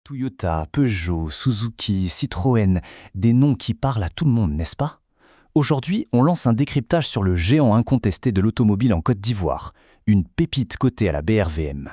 Toyota, Peugeot, Suzuki, Citroën, des noms qui parlent à tout le monde, n'est-ce pas? Aujourd'hui, on lance un décryptage sur le géant incontesté de l'automobile en Côte d'Ivoire, une pépite cotée à la BRVM.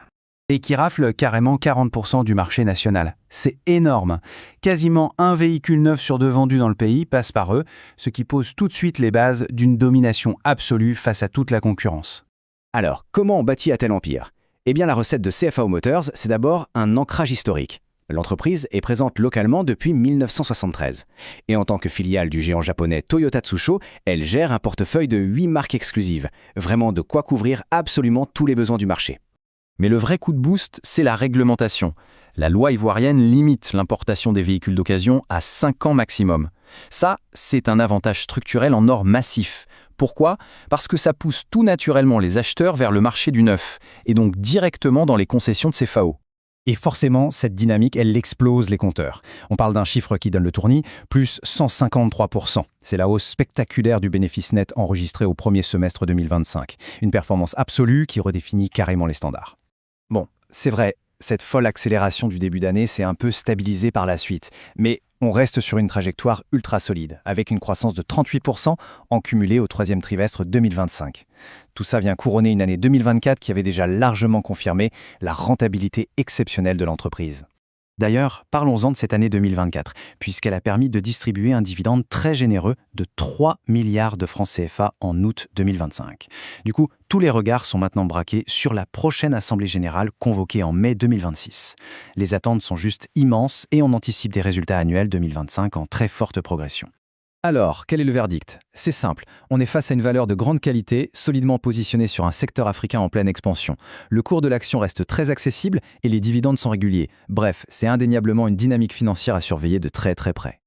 Et qui rafle carrément 40% du marché national. C'est énorme. Quasiment un véhicule neuf sur deux vendu dans le pays passe par eux, ce qui pose tout de suite les bases d'une domination absolue face à toute la concurrence. Alors, comment on bâtit un tel empire? Eh bien, la recette de CFAO Motors, c'est d'abord un ancrage historique. L'entreprise est présente localement depuis 1973. Et en tant que filiale du géant japonais Toyota Tsusho, elle gère un portefeuille de 8 marques exclusives. Vraiment de quoi couvrir absolument tous les besoins du marché. Mais le vrai coup de boost, c'est la réglementation. La loi ivoirienne limite l'importation des véhicules d'occasion à 5 ans maximum. Ça, c'est un avantage structurel en or massif. Pourquoi? Parce que ça pousse tout naturellement les acheteurs vers le marché du neuf, et donc directement dans les concessions de CFAO. Et forcément, cette dynamique, elle explose les compteurs. On parle d'un chiffre qui donne le tournis, plus 153%. C'est la hausse spectaculaire du bénéfice net enregistré au premier semestre 2025. Une performance absolue qui redéfinit carrément les standards. Bon, c'est vrai, cette folle accélération du début d'année s'est un peu stabilisée par la suite. Mais on reste sur une trajectoire ultra solide, avec une croissance de 38% en cumulé au troisième trimestre 2025. Tout ça vient couronner une année 2024 qui avait déjà largement confirmé la rentabilité exceptionnelle de l'entreprise. D'ailleurs, parlons-en de cette année 2024, puisqu'elle a permis de distribuer un dividende très généreux de 3 milliards de francs CFA en août 2025. Du coup, tous les regards sont maintenant braqués sur la prochaine Assemblée générale convoquée en mai 2026. Les attentes sont juste immenses et on anticipe des résultats annuels 2025 en très forte progression. Alors, quel est le verdict? C'est simple, on est face à une valeur de grande qualité, solidement positionnée sur un secteur africain en pleine expansion. Le cours de l'action reste très accessible et les dividendes sont réguliers. Bref, c'est indéniablement une dynamique financière à surveiller de très très près.